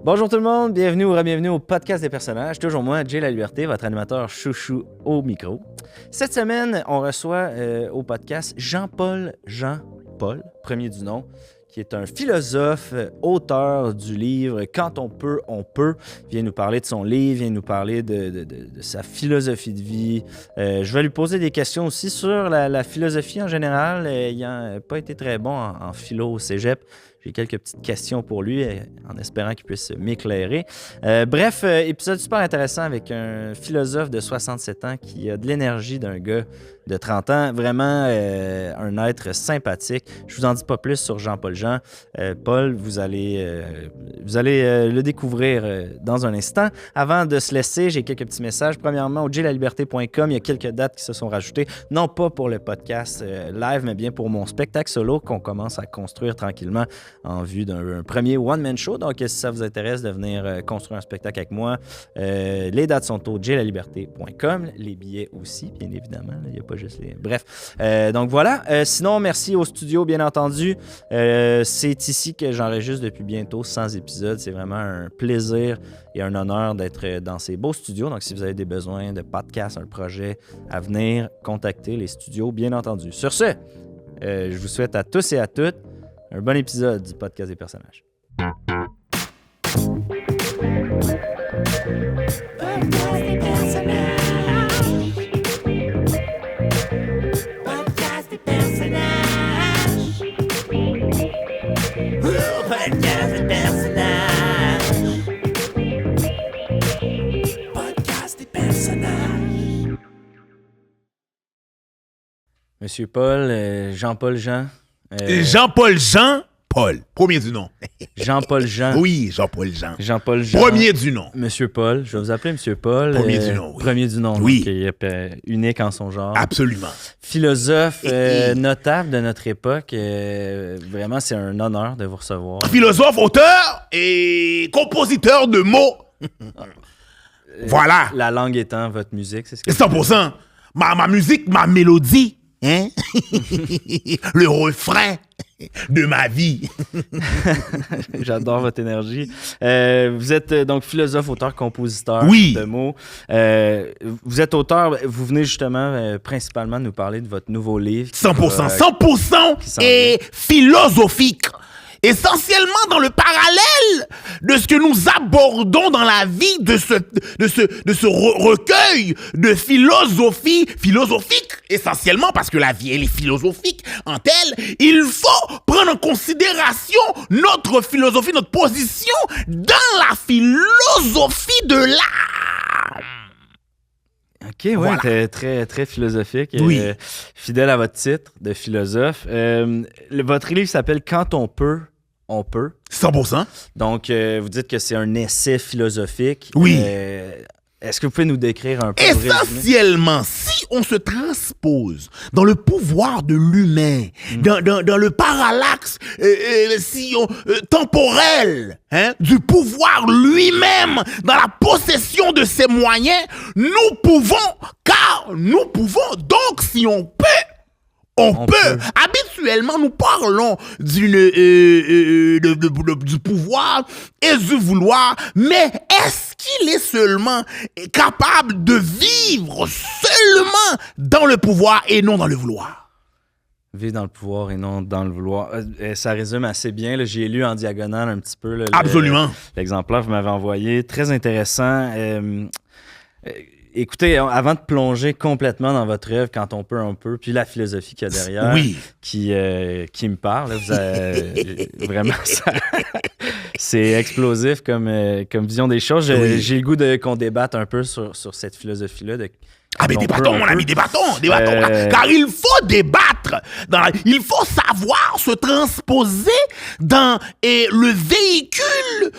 Bonjour tout le monde, bienvenue ou re-bienvenue au podcast des personnages. Toujours moi, Jay La Liberté, votre animateur chouchou au micro. Cette semaine, on reçoit au podcast Jean-Paul, premier du nom, qui est un philosophe, auteur du livre « Quand on peut, on peut ». Il vient nous parler de son livre, vient nous parler de sa philosophie de vie. Je vais lui poser des questions aussi sur la philosophie en général, ayant pas été très bon en philo au cégep. J'ai quelques petites questions pour lui, en espérant qu'il puisse m'éclairer. Bref, épisode super intéressant avec un philosophe de 67 ans qui a de l'énergie d'un gars de 30 ans. Vraiment un être sympathique. Je vous en dis pas plus sur Jean-Paul Jean. Paul, vous allez le découvrir dans un instant. Avant de se laisser, j'ai quelques petits messages. Premièrement, au jlaliberté.com, il y a quelques dates qui se sont rajoutées. Non pas pour le podcast live, mais bien pour mon spectacle solo qu'on commence à construire tranquillement en vue d'un premier one-man show. Donc, si ça vous intéresse de venir construire un spectacle avec moi, les dates sont au jlaliberté.com. Les billets aussi, bien évidemment. Il n'y a pas juste les... Bref. Donc, voilà. Sinon, merci au studio, bien entendu. C'est ici que j'enregistre depuis bientôt 100 épisodes. C'est vraiment un plaisir et un honneur d'être dans ces beaux studios. Donc, si vous avez des besoins de podcast, un projet à venir, contactez les studios, bien entendu. Sur ce, je vous souhaite à tous et à toutes un bon épisode du podcast des personnages. Monsieur Paul, Jean-Paul Jean. Jean-Paul Jean, Paul, premier du nom. Jean-Paul Jean. Oui, Jean-Paul Jean. Jean-Paul Jean. Premier du nom. Monsieur Paul, je vais vous appeler Monsieur Paul. Premier du nom, oui. Premier du nom, oui. Unique en son genre. Absolument. Philosophe notable de notre époque. Vraiment, c'est un honneur de vous recevoir. Philosophe, auteur et compositeur de mots. Voilà. La langue étant votre musique, c'est ce que... 100%. Ma musique, ma mélodie. Hein? Le refrain de ma vie. J'adore votre énergie. Vous êtes donc philosophe, auteur, compositeur oui. de mots. Vous êtes auteur, vous venez justement principalement nous parler de votre nouveau livre. 100%, 100% et philosophique. Essentiellement dans le parallèle de ce que nous abordons dans la vie de ce recueil de philosophie philosophique, essentiellement parce que la vie elle est philosophique en telle, il faut prendre en considération notre philosophie, notre position dans la philosophie de l'art. OK, ouais, voilà. Très, très philosophique. Oui. Fidèle à votre titre de philosophe. Votre livre s'appelle « Quand on peut, on peut ». 100%. Donc, vous dites que c'est un essai philosophique. Oui. Est-ce que vous pouvez nous décrire un peu? Essentiellement, si on se transpose dans le pouvoir de l'humain, dans le parallaxe temporel du pouvoir lui-même, dans la possession de ses moyens, nous pouvons, donc si on peut, on peut. Habituellement, nous parlons du pouvoir et du vouloir, mais est-ce qu'il est seulement capable de vivre seulement dans le pouvoir et non dans le vouloir? Vivre dans le pouvoir et non dans le vouloir. Ça résume assez bien. Là. J'ai lu en diagonale un petit peu absolument. L'exemplaire que vous m'avez envoyé. Très intéressant. Écoutez, avant de plonger complètement dans votre œuvre, quand on peut, puis la philosophie qu'il y a derrière, oui. qui me parle, vous avez, vraiment, c'est explosif comme vision des choses. Oui. J'ai le goût qu'on débatte un peu sur cette philosophie-là. Mais débattons, mon ami, débattons. Car il faut débattre. Il faut savoir se transposer dans le véhicule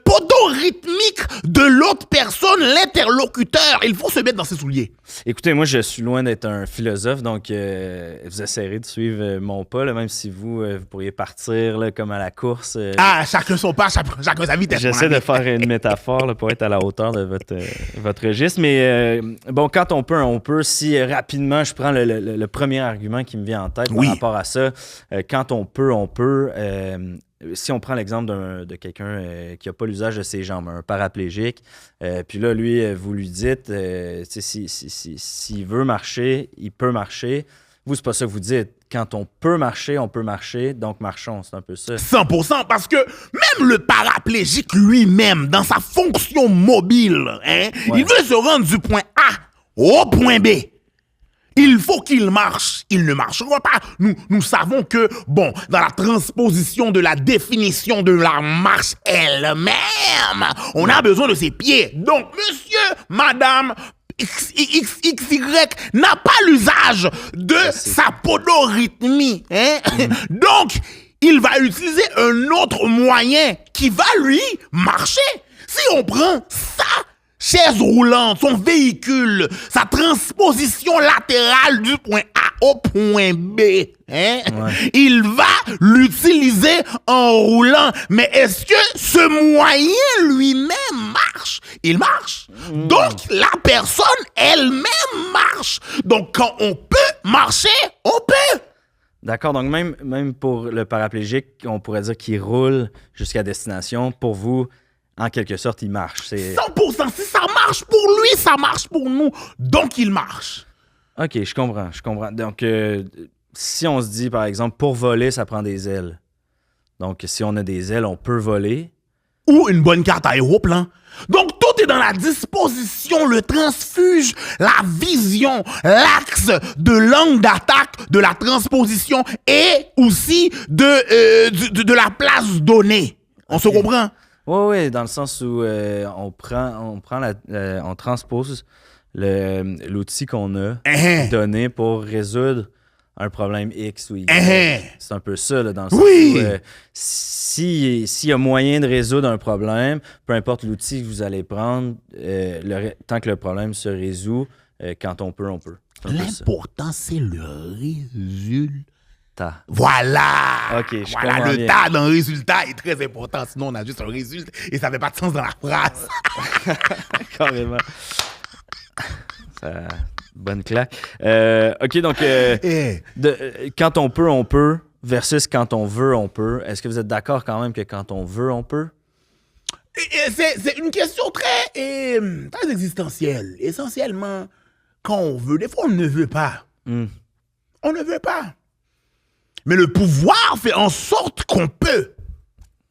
podorythmique de l'autre personne, l'interlocuteur. Il faut se mettre dans ses souliers. Écoutez, moi, je suis loin d'être un philosophe, donc vous essayerez de suivre mon pas, là, même si vous pourriez partir là, comme à la course. Chacun son pas, chacun sa vitesse. J'essaie de faire une métaphore là, pour être à la hauteur de votre registre, mais bon, quand on peut, si rapidement je prends le premier argument qui me vient en tête par rapport à ça, quand on peut, si on prend l'exemple de quelqu'un qui n'a pas l'usage de ses jambes, un paraplégique, puis là, lui, vous lui dites, s'il veut marcher, il peut marcher. Vous, c'est pas ça que vous dites. Quand on peut marcher, donc marchons. C'est un peu ça. 100%, parce que même le paraplégique lui-même, dans sa fonction mobile, hein, il veut se rendre du point A au point B. Il faut qu'il marche. Il ne marchera pas. Nous savons que, bon, dans la transposition de la définition de la marche elle-même, on a besoin de ses pieds. Donc, monsieur, madame, XY n'a pas l'usage de sa podorythmie. Hein? Donc, il va utiliser un autre moyen qui va lui marcher. Si on prend ça, chaise roulante, son véhicule, sa transposition latérale du point A au point B, hein? Il va l'utiliser en roulant. Mais est-ce que ce moyen lui-même marche? Il marche. Donc, la personne elle-même marche. Donc, quand on peut marcher, on peut. D'accord, donc même pour le paraplégique, on pourrait dire qu'il roule jusqu'à destination. Pour vous, en quelque sorte, il marche. 100%. Si ça marche pour lui, ça marche pour nous. Donc, il marche. OK, je comprends. Donc, si on se dit, par exemple, pour voler, ça prend des ailes. Donc, si on a des ailes, on peut voler. Ou une bonne carte aéroplan. Donc, tout est dans la disposition, le transfuge, la vision, l'axe de l'angle d'attaque, de la transposition et aussi de la place donnée. On se comprend? Oui, dans le sens où on transpose l'outil qu'on a donné pour résoudre un problème X ou Y. C'est un peu ça, là, dans le sens où s'il y a moyen de résoudre un problème, peu importe l'outil que vous allez prendre, tant que le problème se résout, quand on peut, on peut. L'important, c'est le résultat. Voilà! OK, le tas dans le résultat est très important, sinon on a juste un résultat et ça fait pas de sens dans la phrase. Carrément. Bonne claque. OK, donc, quand on peut, versus quand on veut, on peut. Est-ce que vous êtes d'accord quand même que quand on veut, on peut? C'est une question très existentielle. Essentiellement, quand on veut, des fois on ne veut pas. On ne veut pas. Mais le pouvoir fait en sorte qu'on peut.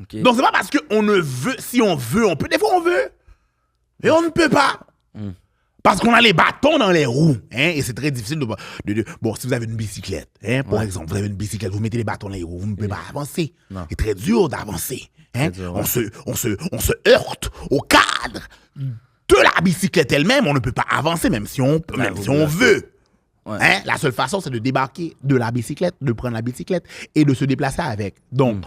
Okay. Donc, c'est pas parce qu'on ne veut, si on veut, on peut. Des fois, on veut, mais on ne peut pas. Parce qu'on a les bâtons dans les roues. Hein, et c'est très difficile de... Bon, si vous avez une bicyclette, hein, par exemple, vous avez une bicyclette, vous mettez les bâtons dans les roues, vous ne pouvez pas avancer. Non. C'est très dur d'avancer. Hein. Dur, on se heurte au cadre de la bicyclette elle-même. On ne peut pas avancer, même si on veut. Ouais. Hein? La seule façon, c'est de débarquer de la bicyclette, de prendre la bicyclette et de se déplacer avec. Donc,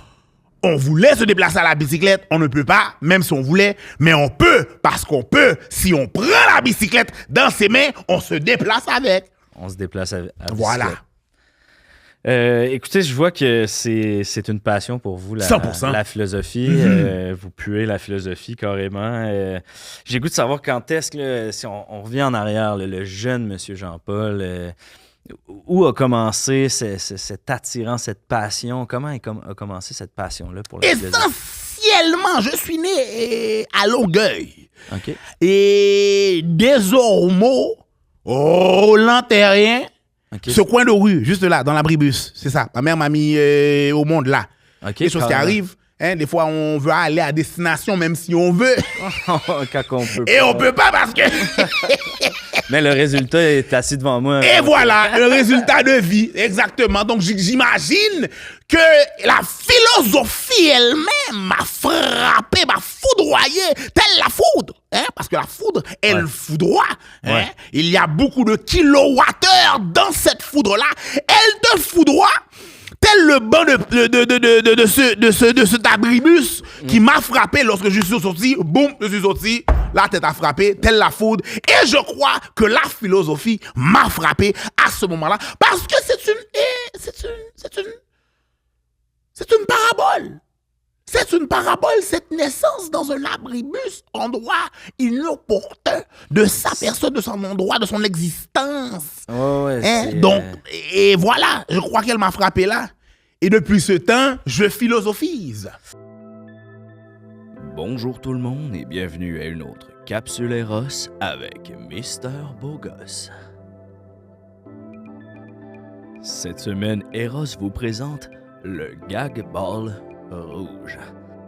on voulait se déplacer à la bicyclette, on ne peut pas, même si on voulait, mais on peut, parce qu'on peut. Si on prend la bicyclette dans ses mains, on se déplace avec. On se déplace à voilà. Écoutez, je vois que c'est une passion pour vous, la philosophie. Vous puez la philosophie carrément. J'ai goût de savoir quand est-ce que, si on revient en arrière, le jeune monsieur Jean-Paul, où a commencé cette attirance, cette passion? Comment a commencé cette passion-là pour la philosophie? Essentiellement, je suis né à Longueuil. Okay. Et désormais, au Lantérien, okay. Ce coin de rue, juste là, dans l'abribus, c'est ça. Ma mère m'a mis au monde là. Okay, des choses qui arrivent. Hein, des fois, on veut aller à destination, même si on veut. Quand on peut et on peut pas parce que... Mais le résultat est assis devant moi. Et voilà, le résultat de vie, exactement. Donc, j'imagine que la philosophie elle-même m'a frappé, m'a foudroyé, telle la foudre. Hein? Parce que la foudre, elle foudroie. Hein? Il y a beaucoup de kilowattheures dans cette foudre-là. Elle te foudroie. Tel le banc de cet abribus qui m'a frappé lorsque je suis sorti, boum, je suis sorti, la tête a frappé, telle la foudre. Et je crois que la philosophie m'a frappé à ce moment-là parce que c'est une parabole. C'est une parabole, cette naissance dans un abribus, endroit inopportun de sa personne, de son endroit, de son existence. Oh ouais, hein? Donc, et voilà, je crois qu'elle m'a frappé là. Et depuis ce temps, je philosophise. Bonjour tout le monde et bienvenue à une autre Capsule Eros avec Mister Bogos. Cette semaine, Eros vous présente le Gag Ball Rouge.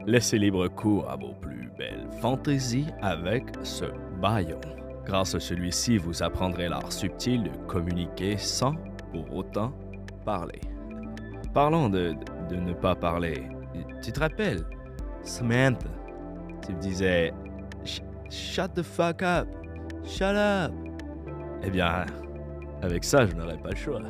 Laissez libre cours à vos plus belles fantaisies avec ce baillon. Grâce à celui-ci, vous apprendrez l'art subtil de communiquer sans pour autant parler. Parlons de ne pas parler. Tu te rappelles, Samantha, tu me disais « Shut the fuck up! Shut up! » Eh bien, avec ça, je n'aurais pas le choix.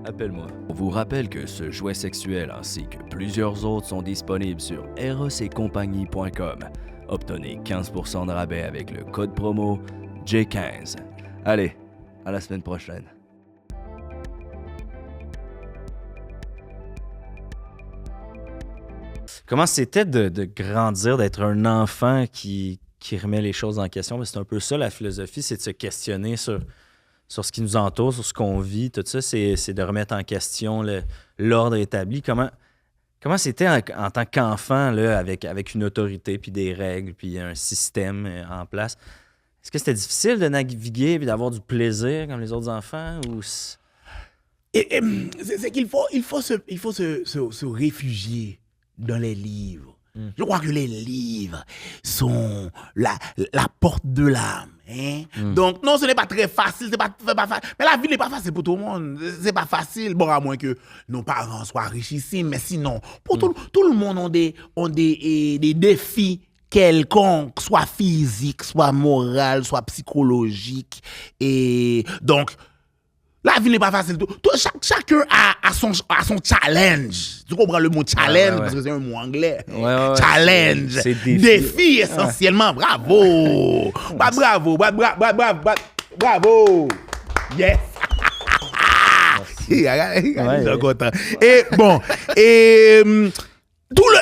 Appelle-moi. On vous rappelle que ce jouet sexuel ainsi que plusieurs autres sont disponibles sur erosetcompagnie.com. Obtenez 15% de rabais avec le code promo J15. Allez, à la semaine prochaine. Comment c'était de grandir, d'être un enfant qui remet les choses en question? C'est un peu ça la philosophie, c'est de se questionner sur ce qui nous entoure, sur ce qu'on vit, tout ça, c'est de remettre en question l'ordre établi. Comment c'était en tant qu'enfant là, avec une autorité, puis des règles, puis un système en place? Est-ce que c'était difficile de naviguer et d'avoir du plaisir comme les autres enfants? Ou... C'est qu'il faut se réfugier dans les livres. Je crois que les livres sont la porte de l'âme. Hein? Donc, non, ce n'est pas très facile, c'est pas facile. Mais la vie n'est pas facile pour tout le monde. C'est pas facile. Bon, à moins que nos parents soient richissimes, mais sinon, pour tout le monde ont des défis quelconques, soit physiques, soit moraux, soit psychologiques. Et donc, la vie n'est pas facile. Chacun a son challenge. Tu comprends le mot challenge parce que c'est un mot anglais. Challenge. Défi essentiellement. Bravo. Bravo. Yes. Content. Et bon,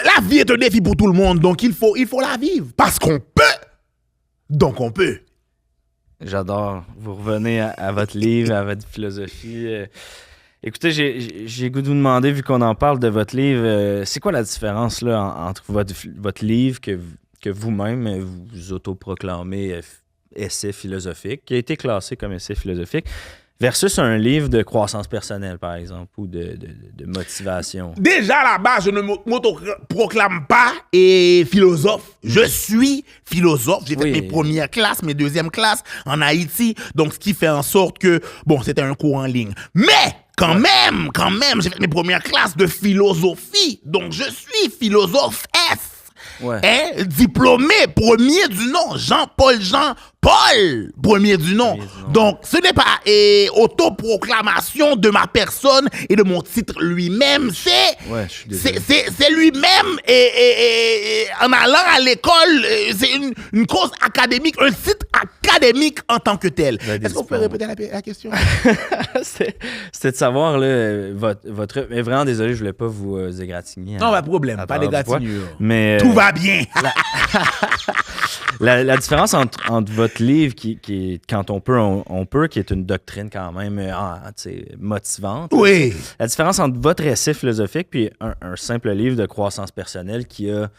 la vie est un défi pour tout le monde, donc il faut la vivre parce qu'on peut. Donc on peut. J'adore. Vous revenez à votre livre, à votre philosophie. Écoutez, j'ai goût de vous demander, vu qu'on en parle de votre livre, c'est quoi la différence là, entre votre livre que vous-même vous autoproclamez essai philosophique, qui a été classé comme essai philosophique, versus un livre de croissance personnelle, par exemple, ou de motivation? Déjà, là-bas, je ne m'autoproclame pas philosophe. Je suis philosophe. J'ai fait mes premières classes, mes deuxièmes classes en Haïti. Donc, ce qui fait en sorte que, bon, c'était un cours en ligne. Mais, quand même, j'ai fait mes premières classes de philosophie. Donc, je suis philosophe S. Diplômé, premier du nom, Jean-Paul, premier du nom. Donc, ce n'est pas autoproclamation de ma personne et de mon titre lui-même, c'est lui-même et en allant à l'école, c'est une cause académique, un titre académique en tant que tel. Est-ce qu'on peut répéter la question? C'était de savoir, là, votre... Mais vraiment, désolé, je voulais pas vous égratigner. Non, pas de problème, pas d'égratignure. Mais tout va bien. La différence entre votre livre qui est Quand on peut, qui est une doctrine quand même motivante. Oui. La différence entre votre essai philosophique puis un simple livre de croissance personnelle qui a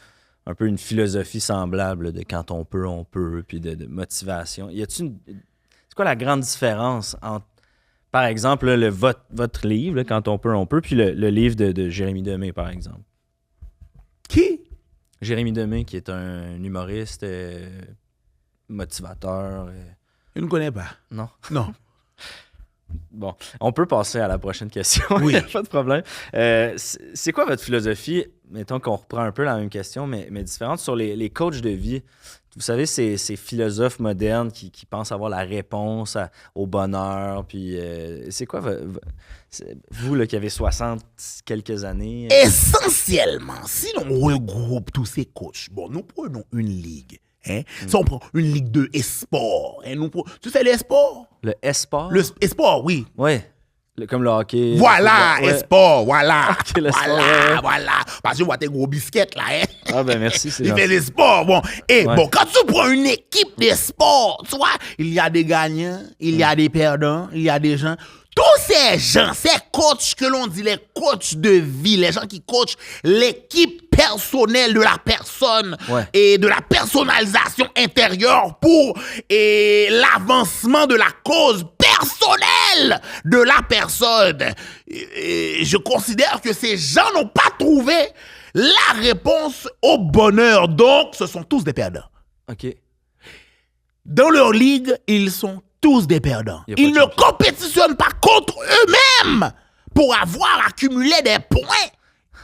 un peu une philosophie semblable de quand on peut, puis de motivation. C'est quoi la grande différence entre, par exemple, là, votre livre, là, Quand on peut, puis le livre de Jérémy Demé, par exemple? Qui? Jérémy Demé, qui est un humoriste, motivateur. Je ne connais pas. Non? Non. Bon, on peut passer à la prochaine question. Oui. Pas de problème. C'est quoi votre philosophie? Mettons qu'on reprend un peu la même question, mais différente, sur les coachs de vie. Vous savez, ces philosophes modernes qui pensent avoir la réponse au bonheur. Puis, c'est quoi vous là, qui avez 60 quelques années? Essentiellement, si l'on regroupe tous ces coachs, bon, nous prenons une ligue. Hein? Si on prend une ligue de e-sport, hein, tu sais l'e-sport? Le e-sport? Le e-sport, oui. Oui. Comme le hockey. Voilà, e-sport, voilà. Okay, voilà. Parce que je vois tes gros biscuits là. Hein? Ah ben merci, c'est gentil. Il fait des sports, bon. Et bon, quand tu prends une équipe de sport, tu vois, il y a des gagnants, il y a des perdants, il y a des gens. tous ces gens, ces coachs que l'on dit les coachs de vie, les gens qui coachent l'équipe personnelle de la personne et de la personnalisation intérieure pour l'avancement de la cause personnelle de la personne. Je considère que ces gens n'ont pas trouvé la réponse au bonheur. Donc, ce sont tous des perdants. OK. Dans leur ligue, ils sont tous des perdants. Ils ne compétitionnent pas contre eux-mêmes pour avoir accumulé des points.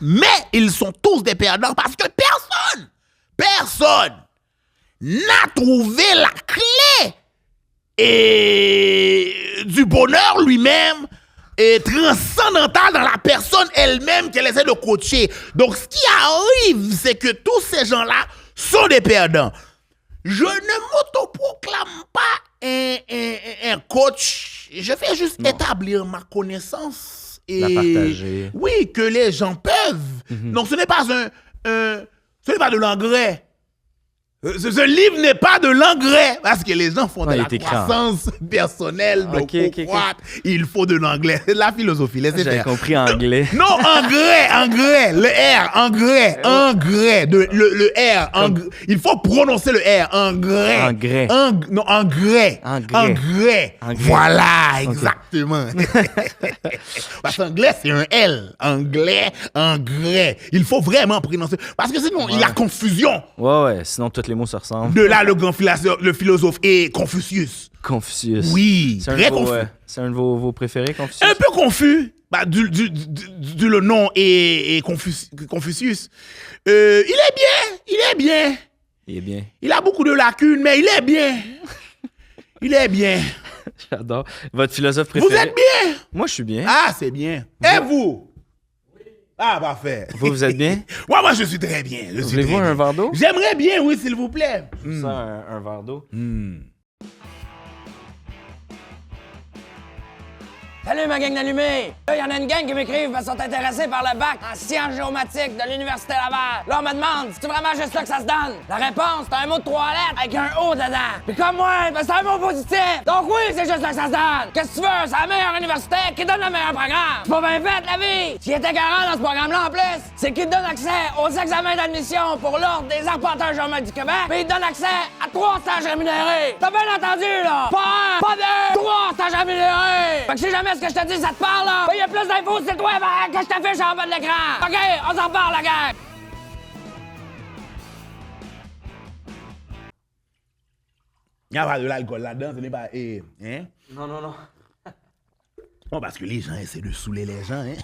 Mais ils sont tous des perdants parce que personne n'a trouvé la clé du bonheur lui-même et transcendantal dans la personne elle-même qu'elle essaie de coacher. Donc, ce qui arrive, c'est que tous ces gens-là sont des perdants. Je ne m'autoproclame pas un coach. Je fais juste établir ma connaissance et la partager. Oui, que les gens peuvent. Donc, ce n'est pas ce n'est pas de l'engrais. Ce livre n'est pas de l'engrais parce que les gens font de la croissance personnelle. Donc, pour croître, il faut de l'anglais. C'est de la philosophie. J'avais compris anglais. Non, engrais. Le R, engrais. Le R. Il faut prononcer le R. Engrais. Non, engrais. Voilà, exactement. Parce qu'anglais, c'est un L. Engrais. Il faut vraiment prononcer. Parce que sinon, il y a confusion. Ouais. Sinon, tous les mots se ressemblent. De là, le philosophe est Confucius. Oui, très confus. C'est un de vos préférés, Confucius? Un peu confus. Du le nom est Confucius. Il est bien. Il a beaucoup de lacunes, mais il est bien. J'adore. Votre philosophe préféré? Vous êtes bien? Moi, je suis bien. Ah, c'est bien. Et vous? Ah, parfait. Vous êtes bien? Moi, je suis très bien. Voulez-vous un verre d'eau? J'aimerais bien, oui, s'il vous plaît. Ça, un verre d'eau. Salut ma gang d'allumés! Là, il y en a une gang qui m'écrivent parce qu'ils sont intéressés par le bac en sciences géomatiques de l'Université Laval. Là, on me demande, c'est vraiment juste là que ça se donne? La réponse, c'est un mot de 3 lettres avec un O dedans. Puis comme moi, ben, c'est un mot positif. Donc oui, c'est juste là que ça se donne. Qu'est-ce que tu veux? C'est la meilleure université qui donne le meilleur programme. C'est pas bien fait, la vie! Ce qui est écœurant dans ce programme-là, en plus, c'est qu'il donne accès aux examens d'admission pour l'Ordre des arpenteurs géomètres du Québec, puis il donne accès à 3 stages rémunérés. T'as bien entendu, là? Pas 1, pas 2, 3 stages rémunérés! Fait que si jamais ce que je te dis, ça te parle, là? Il y a plus d'infos sur le web que je t'affiche en bas de l'écran. OK, on s'en parle, la gang! Il n'y a pas de l'alcool là-dedans, ce n'est pas... hein? Non. Bon, parce que les gens essaient de saouler les gens, hein?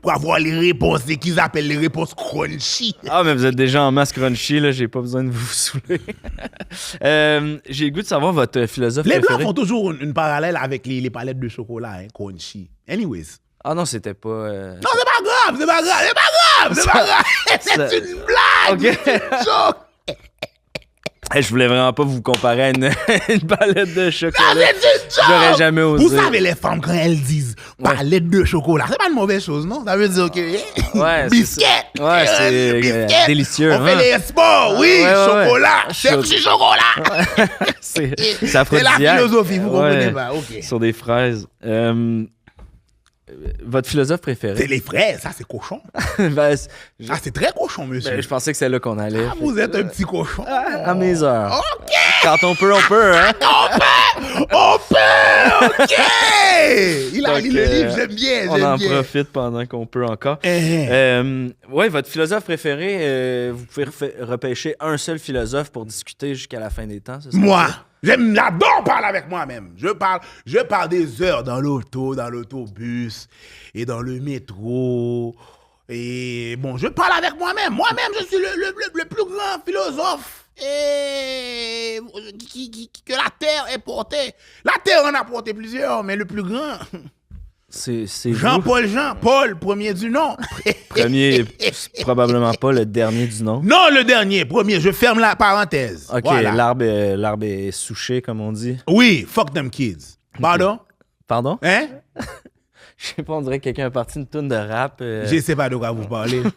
Pour avoir les réponses, c'est qu'ils appellent les réponses crunchy. Ah, mais vous êtes déjà en masse crunchy, là, j'ai pas besoin de vous saouler. J'ai le goût de savoir votre philosophe les préféré. Blancs font toujours une parallèle avec les palettes de chocolat, hein, crunchy. Anyways. Ah non, c'était pas... Non, c'est pas grave. C'est une blague. OK. C'est une joke. Je voulais vraiment pas vous comparer à une palette de chocolat. Non, c'est une joke. J'aurais jamais osé. Vous savez, les femmes, quand elles disent palette de chocolat, c'est pas une mauvaise chose, non? Ça veut dire que... biscuit. Ouais, c'est délicieux. On fait les sports, oui, chocolat. C'est du chocolat. C'est aphrodisiaque. C'est la philosophie, vous comprenez pas, OK. Sur des fraises. Votre philosophe préféré? C'est les fraises, ça c'est cochon. C'est très cochon, monsieur. Ben, je pensais que c'est là qu'on allait. Ah, vous êtes un petit cochon. À mes heures. OK! Quand on peut, hein? On peut! OK! Il a Donc, lu le livre, j'aime bien. On en profite pendant qu'on peut encore. Ouais, votre philosophe préféré, vous pouvez repêcher un seul philosophe pour discuter jusqu'à la fin des temps, c'est ça? Moi! J'adore parler avec moi-même. Je parle des heures dans l'auto, dans l'autobus et dans le métro. Et bon, je parle avec moi-même. Moi-même, je suis le plus grand philosophe que la Terre ait porté. La Terre en a porté plusieurs, mais le plus grand... C'est Paul, premier du nom. Premier, probablement pas le dernier du nom. Non, le dernier, premier, je ferme la parenthèse. OK, voilà. l'arbre est souché, comme on dit. Oui, fuck them kids. Pardon? Pardon? Hein? Je sais pas, on dirait que quelqu'un a parti une toune de rap. Je sais pas de quoi vous parlez. OK.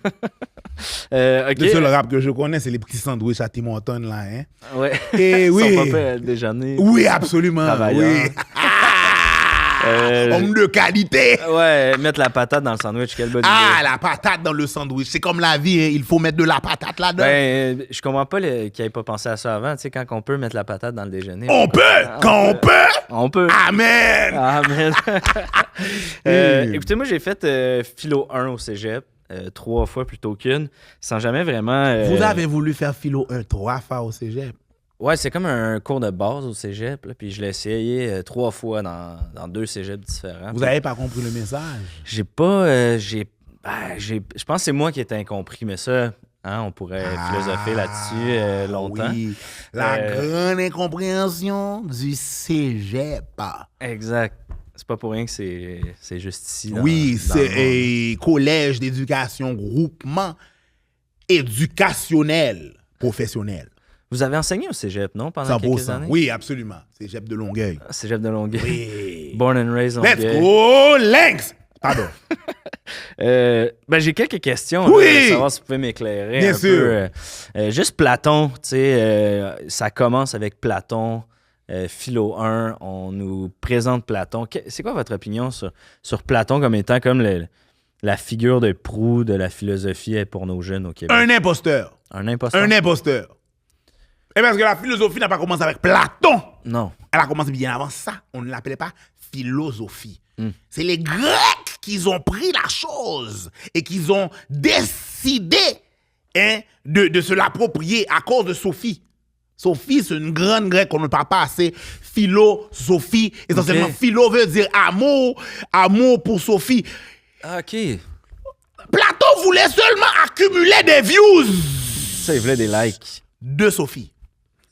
Le seul rap que je connais, c'est les petits sandwichs à Tim Hortons, là, hein? Ouais. Et oui. Son papa a déjeuner. Oui, absolument. Travailleur. Oui. Homme de qualité. Ouais, mettre la patate dans le sandwich, quelle bonne Ah, idée. la patate dans le sandwich. C'est comme la vie, hein. Il faut mettre de la patate là-dedans. Ben, je comprends pas qu'il ait pas pensé à ça avant. Tu sais, quand on peut mettre la patate dans le déjeuner. On peut! Quand on peut! On peut. Amen! Amen. Écoutez, moi, j'ai fait philo 1 au cégep, 3 fois plutôt qu'une, sans jamais vraiment... Vous avez voulu faire philo 1 3 fois au cégep? Ouais, c'est comme un cours de base au cégep, là, puis je l'ai essayé 3 fois dans 2 cégeps différents. Vous n'avez pas compris le message? J'ai pas... je pense que c'est moi qui étais incompris, mais ça, hein, on pourrait philosopher là-dessus longtemps. Oui, la grande incompréhension du cégep. Exact. C'est pas pour rien que c'est juste ici. Oui, dans le monde. c'est collège d'éducation, groupement éducationnel professionnel. Vous avez enseigné au cégep, non, pendant quelques 100%. années? Oui, absolument. Cégep de Longueuil. Cégep de Longueuil. Oui. Born and raised Let's Longueuil. go, Lynx! Pardon. Ben, j'ai quelques questions. Oui! Là, savoir si vous pouvez m'éclairer Bien un sûr. peu. Juste Platon, tu sais, ça commence avec Platon, philo 1, on nous présente Platon. C'est quoi votre opinion sur Platon comme étant comme la figure de proue de la philosophie pour nos jeunes au Québec? Un imposteur. Un imposteur? Un imposteur. Et parce que la philosophie n'a pas commencé avec Platon. Non. Elle a commencé bien avant ça. On ne l'appelait pas philosophie. C'est les Grecs qui ont pris la chose et qui ont décidé de se l'approprier à cause de Sophie. Sophie, c'est une grande grecque qu'on ne parle pas assez. Philosophie, essentiellement, Ok. philo veut dire amour, amour pour Sophie. OK. Platon voulait seulement accumuler des views Ça, il voulait des likes. de Sophie.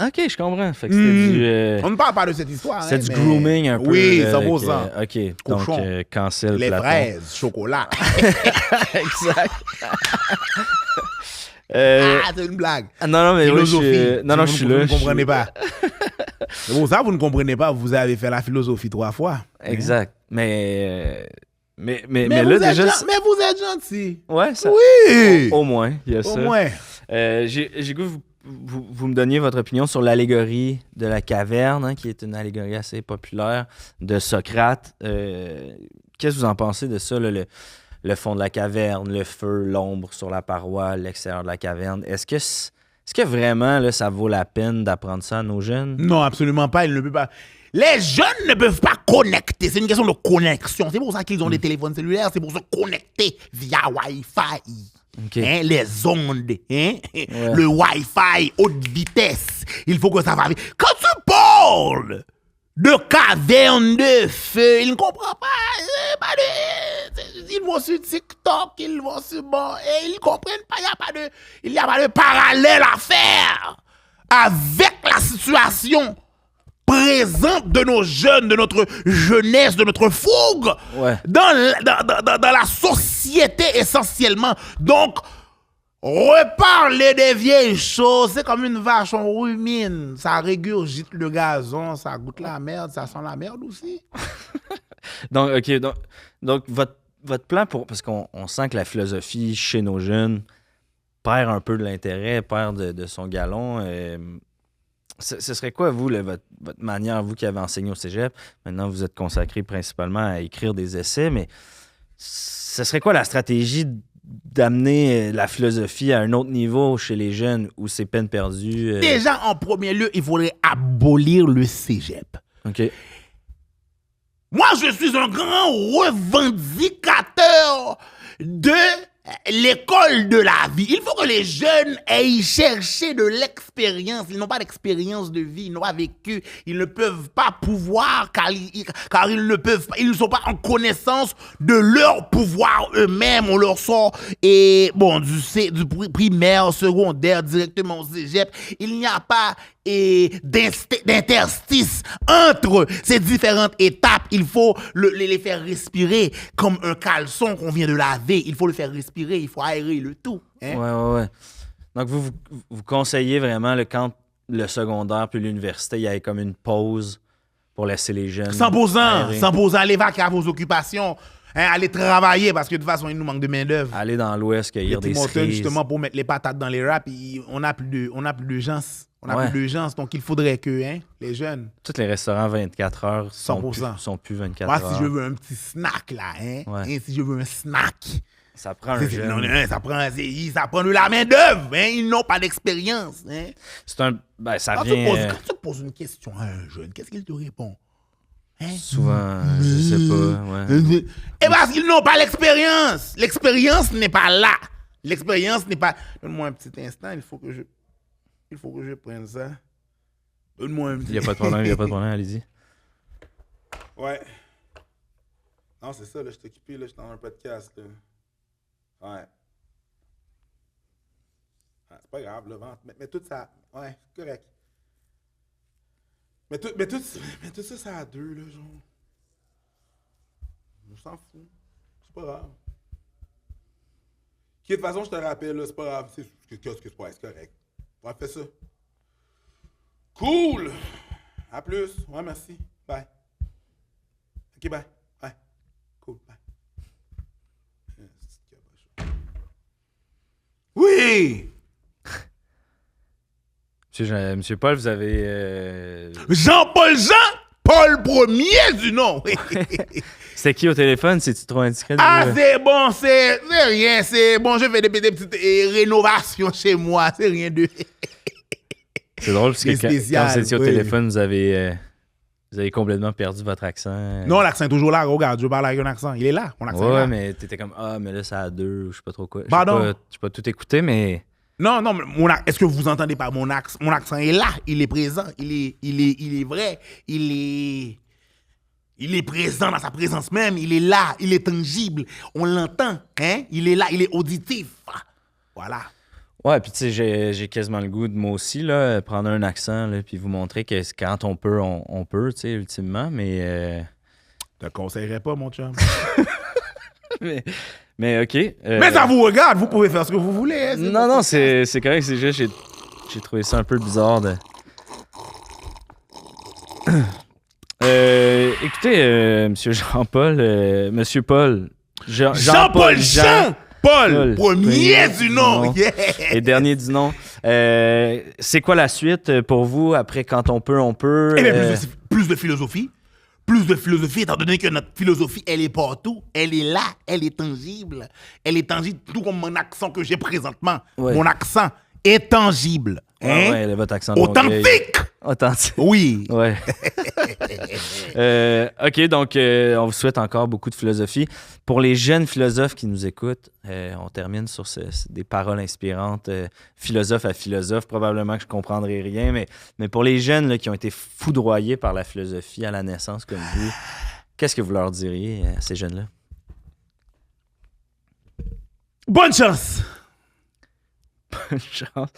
OK, je comprends. Fait que c'était On ne parle pas de cette histoire. c'est hein, du mais- grooming un peu. Oui, là, 100%. OK, donc Cochon. cancel Les Platon. fraises, chocolat. Exact. C'est une blague. Non, mais oui, Philosophie. non, je suis là. Vous ne comprenez pas. C'est pour ça que vous ne comprenez pas. Vous avez fait la philosophie 3 fois. Exact. Mais Mais là, vous êtes déjà... mais vous êtes gentil. Ouais, ça... Oui. Au moins, il y a Au ça. moins. J'ai goût que vous me donniez votre opinion sur l'allégorie de la caverne, hein, qui est une allégorie assez populaire de Socrate. Qu'est-ce que vous en pensez de ça, là, le fond de la caverne, le feu, l'ombre sur la paroi, l'extérieur de la caverne? Est-ce que vraiment là, ça vaut la peine d'apprendre ça à nos jeunes? Non, absolument pas. Il ne peut pas. Les jeunes ne peuvent pas connecter. C'est une question de connexion. C'est pour ça qu'ils ont des téléphones cellulaires. C'est pour se connecter via Wi-Fi. OK. Hein, les ondes, hein? Le Wi-Fi haute vitesse. Il faut que ça va vite. Quand tu parles de caverne de feu, ils ne comprennent pas. Ils vont sur TikTok, ils vont sur bon, et ils ne comprennent pas. Il n'y a pas de parallèle à faire avec la situation présente de nos jeunes, de notre jeunesse, de notre fougue Ouais. dans la société essentiellement. Donc, reparler des vieilles choses, c'est comme une vache, on rumine, ça régurgite le gazon, ça goûte la merde, ça sent la merde aussi. Donc, OK. Donc votre plan parce qu'on sent que la philosophie chez nos jeunes perd un peu de l'intérêt, perd de son galon. Ce serait quoi, vous, votre manière, vous qui avez enseigné au cégep? Maintenant, vous êtes consacré principalement à écrire des essais, mais ce serait quoi la stratégie d'amener la philosophie à un autre niveau chez les jeunes où c'est peine perdue? Déjà, en premier lieu, il faudrait abolir le cégep. OK. Moi, je suis un grand revendicateur de l'école de la vie. Il faut que les jeunes aillent chercher de l'expérience. Ils n'ont pas d'expérience de vie, ils n'ont pas vécu. Ils ne peuvent pas pouvoir car ils ne peuvent pas, ils ne sont pas en connaissance de leur pouvoir eux-mêmes. On leur sort du primaire, secondaire, directement au cégep. Il n'y a pas d'interstice entre ces différentes étapes. Il faut les faire respirer comme un caleçon qu'on vient de laver. Il faut le faire respirer, il faut aérer le tout. Hein? Ouais. Donc, vous conseillez vraiment, quand le secondaire puis l'université, il y ait comme une pause pour laisser les jeunes... 100%, aérer. 100%, les vacances à vos occupations. Aller travailler parce que de toute façon, il nous manque de main-d'œuvre. Aller dans l'Ouest, cueillir des cerises. Justement, pour mettre les patates dans les wraps, on n'a plus de gens. Donc il faudrait que les jeunes. Tous les restaurants 24 heures sont plus 24 heures. Moi, si je veux un petit snack, là, si je veux un snack. Ça prend un jeune. Ça prend de la main-d'œuvre. Ils n'ont pas d'expérience. C'est un. Ça quand vient. Quand tu poses une question à un jeune, qu'est-ce qu'il te répond? Souvent, je sais pas. Parce qu'ils n'ont pas l'expérience. L'expérience n'est pas là. L'expérience n'est pas. Donne-moi un petit instant, il faut que je prenne ça. Donne-moi un petit. Il n'y a pas de problème, allez-y. Ouais. Non, c'est ça, là, je suis occupé, là, je suis dans un podcast, là. Ouais. C'est pas grave, là, mais tout ça. Ouais, c'est correct. Mais tout ça, ça a deux, là, genre. On s'en fout. C'est pas grave. De toute façon, je te rappelle, là, c'est pas grave. C'est correct. Ouais, fais ça. Cool! À plus. Ouais, merci. Bye. OK, bye. Ouais. Cool, bye. Oui! Monsieur Paul, vous avez... Jean-Paul Paul premier du nom! C'est qui au téléphone? C'est-tu trop indiscret? C'est bon, c'est rien. C'est bon, je fais des petites rénovations chez moi. C'est rien de... C'est drôle parce que quand vous étiez au téléphone, vous avez complètement perdu votre accent. Non, l'accent est toujours là. Regarde, je parle avec un accent. Il est là, mon accent est là. Ouais, mais t'étais comme, mais là, ça a deux, je sais pas trop quoi. Pardon? Je sais pas tout écouter, mais... Non, est-ce que vous entendez pas mon accent? Mon accent est là, il est présent, il est vrai, il est présent dans sa présence même, il est là, il est tangible, on l'entend, il est là, il est auditif. Voilà. Ouais, puis tu sais, j'ai quasiment le goût de moi aussi, là, prendre un accent, là, puis vous montrer que quand on peut, on peut, tu sais, ultimement, mais... Je te conseillerais pas, mon chum. mais OK. Mais ça vous regarde, vous pouvez faire ce que vous voulez. Non, c'est correct, c'est juste, j'ai trouvé ça un peu bizarre de... écoutez, Monsieur Jean-Paul, Monsieur Paul... Jean-Paul Paul, premier du nom. Yeah. Et dernier du nom. C'est quoi la suite pour vous après quand on peut, on peut? Eh bien, plus de philosophie. Plus de philosophie, étant donné que notre philosophie, elle est partout. Elle est là, elle est tangible. Elle est tangible, tout comme mon accent que j'ai présentement. Ouais. Mon accent est tangible. Ouais, votre accent authentique. Authentique. Oui. Ouais. OK, donc on vous souhaite encore beaucoup de philosophie. Pour les jeunes philosophes qui nous écoutent, on termine sur des paroles inspirantes, philosophe à philosophe. Probablement que je ne comprendrai rien, mais pour les jeunes là, qui ont été foudroyés par la philosophie à la naissance comme vous, qu'est-ce que vous leur diriez à ces jeunes-là? Bonne chance! Bonne chance.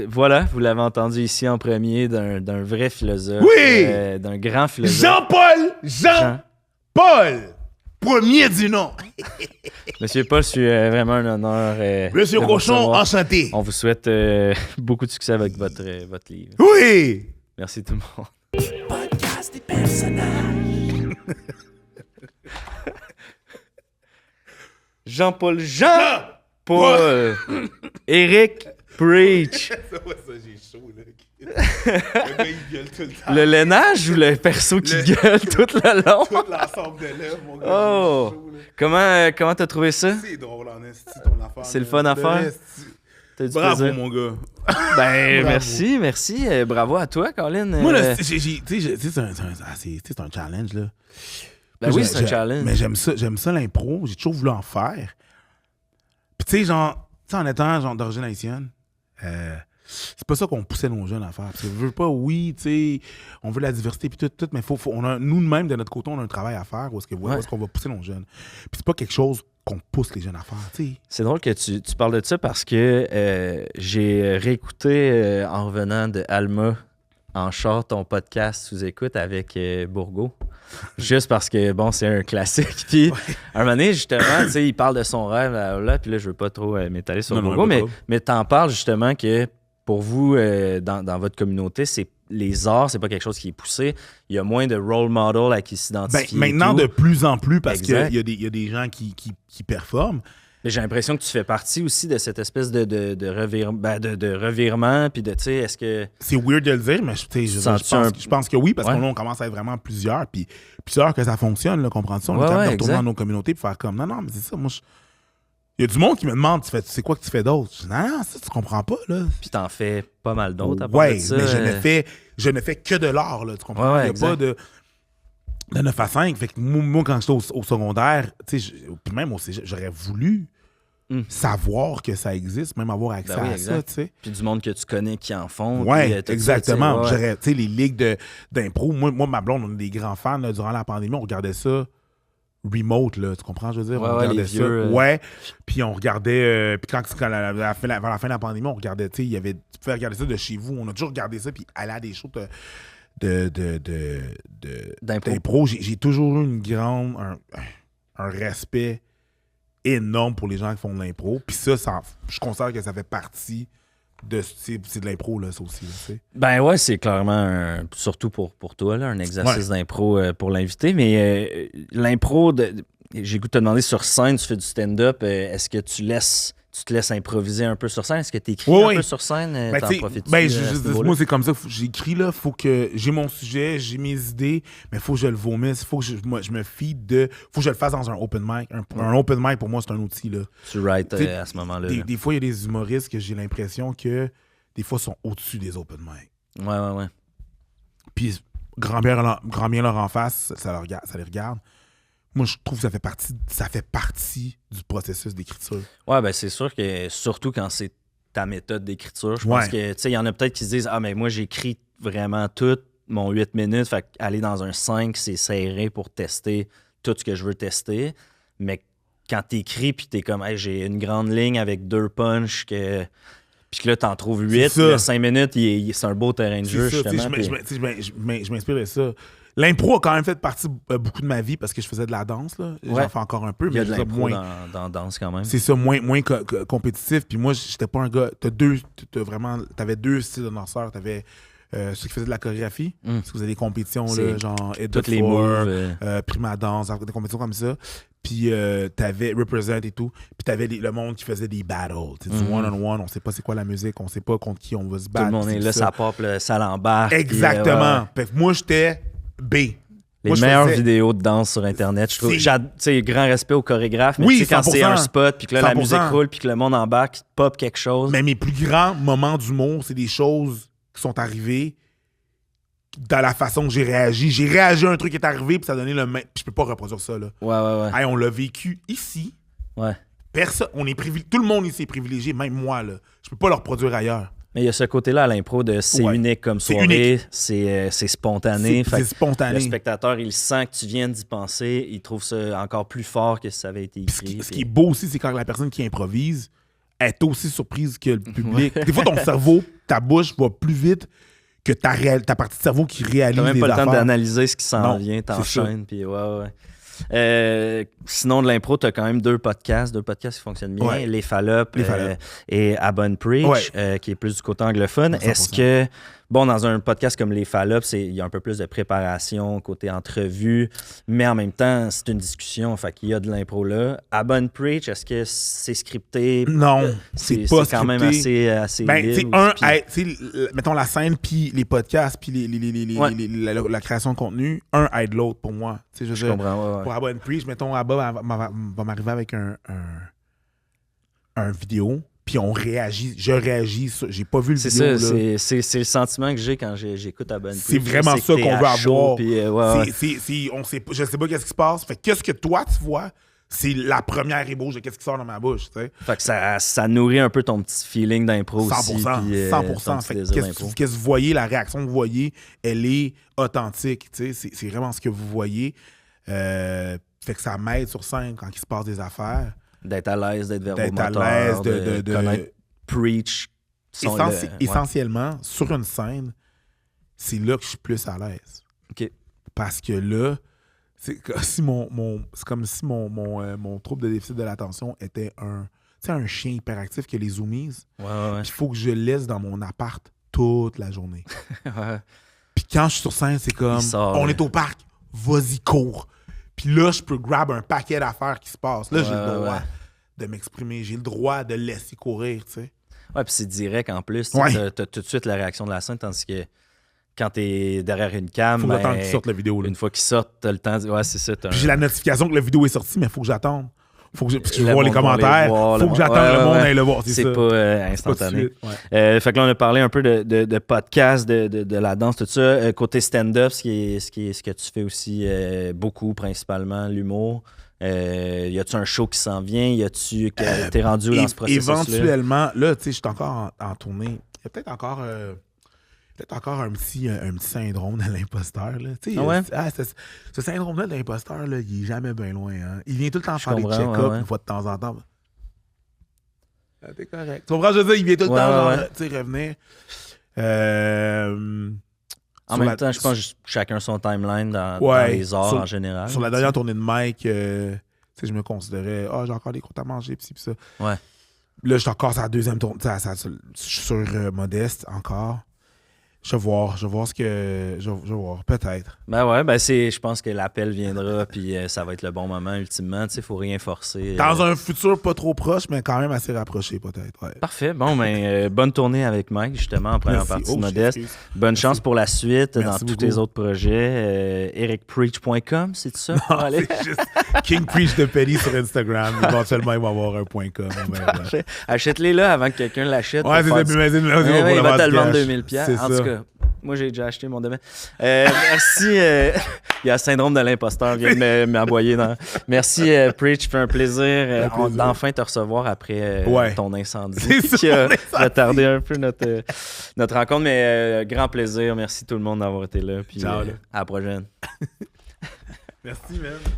Voilà, vous l'avez entendu ici en premier d'un vrai philosophe. Oui! D'un grand philosophe. Jean-Paul! Premier du nom. Monsieur Paul, c'est vraiment un honneur. Monsieur Cochon, enchanté. On vous souhaite beaucoup de succès avec votre livre. Oui! Merci tout le monde. Podcast des personnages. Jean-Paul Paul. Eric Preach. Ça, j'ai chaud, là. Le gars, il gueule tout le temps. Le lainage ou le perso qui gueule tout le long? Tout l'ensemble de l'œuvre, mon gars. Oh! Chaud, comment t'as trouvé ça? C'est drôle, en esti, ton affaire. C'est le fun à faire? Bravo, plaisir? mon gars. Ben, merci. Bravo à toi, Colin. Moi, là, c'est un challenge, là. Ben oui, c'est un challenge. Mais j'aime ça l'impro. J'ai toujours voulu en faire. Puis, tu sais, genre, en étant genre d'origine haïtienne, c'est pas ça qu'on poussait nos jeunes à faire. Parce que je veux pas, oui, tu sais, on veut la diversité puis tout, mais nous-mêmes, de notre côté, on a un travail à faire où est-ce qu'on va pousser nos jeunes. Puis c'est pas quelque chose qu'on pousse les jeunes à faire, tu sais. C'est drôle que tu parles de ça parce que j'ai réécouté en revenant de Alma en char ton podcast sous-écoute avec Bourgault. Juste parce que, bon, c'est un classique. Puis, un moment donné, justement, tu sais, il parle de son rêve, là, puis là, je veux pas trop m'étaler sur Bourgault, mais t'en parles justement que pour vous, dans votre communauté, c'est les arts, c'est pas quelque chose qui est poussé. Il y a moins de role model à qui s'identifier. Maintenant, de plus en plus, parce Exact. qu'il y a des gens qui performent. Mais j'ai l'impression que tu fais partie aussi de cette espèce de revirement, puis de, tu sais, est-ce que... C'est weird de le dire, mais je pense que oui, parce que là, on commence à être vraiment plusieurs, puis plusieurs que ça fonctionne, là, comprends-tu? On est capable de retourner dans nos communautés et faire comme, non, mais c'est ça, moi, il y a du monde qui me demande, c'est quoi que tu fais d'autre? Je dis, non, ça, tu comprends pas, là. Puis t'en fais pas mal d'autres à part de ça. Mais je ne fais que de l'art, là, tu comprends? Il n'y a pas de 9 à 5. Fait que moi quand j'étais au secondaire, tu sais, puis même au cégep, j'aurais voulu savoir que ça existe, même avoir accès à ça, tu sais. Puis du monde que tu connais qui en font. Oui, exactement. Tu sais, les ligues d'impro, moi, ma blonde, on est des grands fans. Là, durant la pandémie, on regardait ça remote, là, tu comprends, je veux dire? On regardait ça. Ouais. Puis on regardait... puis vers la fin de la pandémie, on regardait, tu sais, tu pouvais regarder ça de chez vous. On a toujours regardé ça, puis aller à des shows d'impro. J'ai toujours eu un respect énorme pour les gens qui font de l'impro. Puis ça, je considère que ça fait partie c'est de l'impro, là, ça aussi. Là, ben ouais, c'est clairement, surtout pour toi, là, un exercice d'impro pour l'invité. Mais l'impro, j'ai goût de te demander, sur scène, tu fais du stand-up, est-ce que tu te laisses improviser un peu sur scène? Est-ce que tu écris un peu sur scène? T'en profites-tu? Moi, c'est comme ça. J'écris, là. Faut que j'ai mon sujet, j'ai mes idées, mais faut que je le vomisse. Faut que je me fie faut que je le fasse dans un open mic. Un open mic, pour moi, c'est un outil, là. Tu writes à ce moment-là. Des fois, il y a des humoristes que j'ai l'impression que des fois sont au-dessus des open mic. Ouais. Puis, grand bien leur en face, ça les regarde. Moi, je trouve que ça fait partie du processus d'écriture. Ouais, ben c'est sûr que, surtout quand c'est ta méthode d'écriture, je pense que, tu sais, il y en a peut-être qui se disent « Ah, mais moi, j'écris vraiment tout, mon 8 minutes, fait aller dans un 5, c'est serré pour tester tout ce que je veux tester. » Mais quand t'écris, puis t'es comme hey, « J'ai une grande ligne avec 2 punchs, puis que là, t'en trouves 8, le 5 minutes, c'est un beau terrain de jeu, justement. Je m'inspire de ça. L'impro a quand même fait partie beaucoup de ma vie parce que je faisais de la danse. Là. J'en fais encore un peu, mais il y a de l'impro dans la danse quand même. C'est ça, moins compétitif. Puis moi, j'étais pas un gars... T'avais 2 styles de danseurs. T'avais ceux qui faisaient de la chorégraphie. Parce que vous avez des compétitions, là, genre toutes les moves. Prima Danse, des compétitions comme ça. Puis t'avais Represent et tout. Puis t'avais le monde qui faisait des battles. Du one-on-one, on sait pas c'est quoi la musique, on sait pas contre qui on va se battre. Tout le monde est là, ça pop, ça l'embarque. Exactement. Fait que moi, j'étais... B. Les meilleures vidéos de danse sur Internet, je trouve. Tu sais, grand respect aux chorégraphes, mais tu sais, quand c'est un spot, puis que là, la musique roule, puis que le monde embarque, pop quelque chose. Mais mes plus grands moments d'humour, c'est des choses qui sont arrivées dans la façon que j'ai réagi. J'ai réagi à un truc qui est arrivé, puis ça a donné le même. Puis je peux pas reproduire ça, là. Ouais. Hey, on l'a vécu ici. Ouais. Personne, tout le monde ici est privilégié, même moi, là. Je peux pas le reproduire ailleurs. Mais il y a ce côté-là à l'impro de c'est unique comme soirée, c'est spontané. C'est spontané. Le spectateur, il sent que tu viens d'y penser, il trouve ça encore plus fort que si ça avait été écrit. Ce qui est beau aussi, c'est quand la personne qui improvise est aussi surprise que le public. Des fois, ton cerveau, ta bouche va plus vite que ta partie de cerveau qui réalise les affaires. T'as même pas le temps d'analyser ce qui s'en vient, t'enchaînes, puis ouais. Sinon, de l'impro, tu as quand même 2 podcasts qui fonctionnent bien. Les Fallops et À Bonne Preach, qui est plus du côté anglophone. 100%. Est-ce que, dans un podcast comme Les Fallops, il y a un peu plus de préparation, côté entrevue, mais en même temps, c'est une discussion, fait qu'il y a de l'impro là. À Bonne Preach, est-ce que c'est scripté? Non, c'est pas quand même assez libre. Mettons la scène, puis les podcasts, puis la création de contenu, un aide l'autre pour moi. Je comprends, pour Abba and Preach, mettons, Abba va m'arriver avec un vidéo, puis on réagit. Je réagis. J'ai pas vu le vidéo. C'est le sentiment que j'ai quand j'écoute Abba and Preach. C'est vraiment ça qu'on veut avoir. Puis, on sait pas, je sais pas qu'est-ce qui se passe. Fait qu'est-ce que toi, tu vois, c'est la première ébauche de qu'est-ce qui sort dans ma bouche. T'sais. Fait que ça nourrit un peu ton petit feeling d'impro 100%, aussi. 100%. Fait qu'est-ce que vous voyez, la réaction que vous voyez, elle est authentique. C'est vraiment ce que vous voyez. Fait que ça m'aide sur scène quand il se passe des affaires. D'être à l'aise, d'être verbomoteur. D'être à l'aise, de connaître Preach. Essentiellement, sur une scène, c'est là que je suis plus à l'aise. OK. Parce que là, c'est comme si mon trouble de déficit de l'attention était un chien hyperactif qui a les zoomies. Ouais. Il faut que je le laisse dans mon appart toute la journée. Ouais. Puis quand je suis sur scène, c'est comme, Il sort, on là. est au parc, vas-y, cours. Puis là, je peux grab un paquet d'affaires qui se passent. Là, j'ai le droit de m'exprimer. J'ai le droit de laisser courir, tu sais. Ouais, puis c'est direct en plus. Ouais. T'as tout de suite la réaction de la scène, tandis que quand t'es derrière une cam, Faut attendre qu'ils sortent la vidéo, là. une fois qu'ils sortent, t'as le temps. Ouais, c'est ça. Puis j'ai la notification que la vidéo est sortie, mais il faut que j'attende. Parce que je Le vois les monde va commentaires. les voir, Faut le que j'attende monde- le monde ouais. aille le voir. C'est ça. pas Pas instantané. de suite, ouais. Fait que là, on a parlé un peu de podcast, de la danse, tout ça. Côté stand-up, ce que tu fais aussi beaucoup, principalement, l'humour. Y a-tu un show qui s'en vient? Y a-tu que t'es rendu dans ce processus-là? Éventuellement, là, tu sais, je suis encore en tournée. Il y a peut-être encore un petit syndrome de l'imposteur. Là. Tu sais, Ah ouais? ce syndrome-là de l'imposteur, là, il est jamais bien loin. Hein. Il vient tout le temps Je faire des comprends, check-ups ouais. une fois de temps en temps. Ah, t'es correct. Tu comprends, je veux dire, il vient tout le Ouais, temps ouais, genre, tu sais, revenir. En même temps, je pense que chacun son timeline dans Ouais, les arts sur- en général. Sur la dernière tournée de Mike, tu sais, je me considérais, j'ai encore des croûtes à manger, pis ça. Ouais. Là, je suis encore sur la deuxième tournée, je suis sur Modeste encore. Je vais voir ce que. Je vais voir, peut-être. Ben ouais, je pense que l'appel viendra, puis ça va être le bon moment, ultimement. Tu sais, faut rien forcer. Dans un futur pas trop proche, mais quand même assez rapproché, peut-être. Ouais. Parfait. Bon, bonne tournée avec Mike, justement, en première Merci. partie Oh, de Modeste. excuse. Bonne chance pour la suite Merci dans tous beaucoup. tes autres projets. ericpreach.com, c'est ça? pour aller? C'est juste King Preach de Penny sur Instagram. Éventuellement, il va avoir un .com. Parfait. Achète-les là avant que quelqu'un l'achète. Ouais, c'est pour ça. faire Mais du- vas-y, Ouais, ouais, il va te le vendre cash. 2000$. C'est En ça. tout cas, moi, j'ai déjà acheté mon domaine. Merci. Il y a le syndrome de l'imposteur vient de m'aboyer. Merci, Preach. Fait un plaisir d'enfin te recevoir après ton incendie C'est ça, qui a mon incendie. retardé un peu notre rencontre. Mais grand plaisir. Merci tout le monde d'avoir été là. Puis Ciao, là. à la prochaine. Merci, man.